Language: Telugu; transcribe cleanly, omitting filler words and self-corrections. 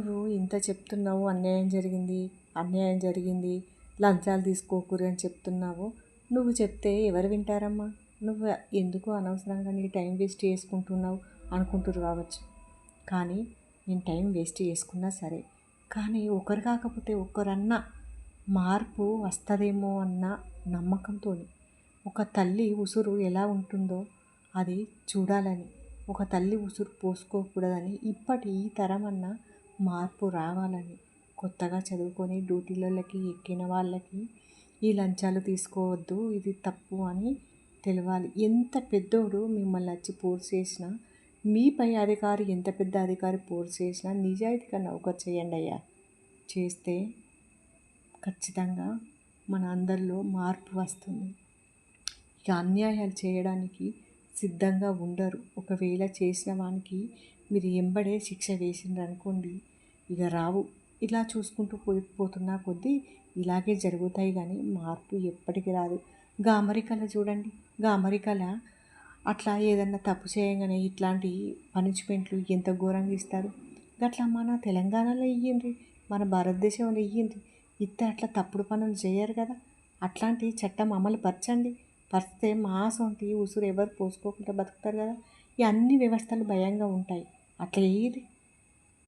నువ్వు ఇంత చెప్తున్నావు, అన్యాయం జరిగింది, అన్యాయం జరిగింది, లంచాలు తీసుకోకూరి అని చెప్తున్నావు. నువ్వు చెప్తే ఎవరు వింటారమ్మా? నువ్వు ఎందుకు అనవసరంగా నీ టైం వేస్ట్ చేసుకుంటున్నావు అనుకుంటురు కావచ్చు. కానీ నేను టైం వేస్ట్ చేసుకున్నా సరే, కానీ ఒకరు కాకపోతే ఒకరన్నా మార్పు వస్తుందేమో అన్న నమ్మకంతో ఒక తల్లి ఉసురు ఎలా ఉంటుందో అది చూడాలని, ఒక తల్లి ఉసురు పోసుకోకూడదని ఇప్పటి ఈ తరమన్నా మార్పు రావాలని, కొత్తగా చదువుకొని డ్యూటీలకి ఎక్కిన వాళ్ళకి ఈ లంచాలు తీసుకోవద్దు, ఇది తప్పు అని తెలవాలి. ఎంత పెద్దోడు మిమ్మల్ని వచ్చి పోర్స్ చేసినా, మీపై అధికారి ఎంత పెద్ద అధికారి పోర్స్ చేసినా నిజాయితీగా నౌకరు చేయండి అయ్యా. చేస్తే ఖచ్చితంగా మన అందరిలో మార్పు వస్తుంది. ఇక అన్యాయాలు చేయడానికి సిద్ధంగా ఉండరు. ఒకవేళ చేసిన వానికి మీరు ఎంబడే శిక్ష వేసిండ్రు అనుకోండి, ఇక రావు. ఇలా చూసుకుంటూ పోతున్నా కొద్దీ ఇలాగే జరుగుతాయి, కానీ మార్పు ఎప్పటికీ రాదు. గా అమెరికాలో చూడండి, గా అమెరికాలో అట్లా ఏదన్నా తప్పు చేయగానే ఇట్లాంటి పనిష్మెంట్లు ఎంత ఘోరంగా ఇస్తారు. అట్లా మన తెలంగాణలో ఇయ్యిండ్రి, మన భారతదేశంలో ఇయ్యిండ్రి. ఇస్తే అట్లా తప్పుడు పనులు చేయరు కదా. అట్లాంటి చట్టం అమలు పరచండి. పరిస్తే మాసంటి ఉసురు ఎవరు పోసుకోకుండా బతుకుతారు కదా. ఈ అన్ని వ్యవస్థలు భయంగా ఉంటాయి. అట్లా ఏది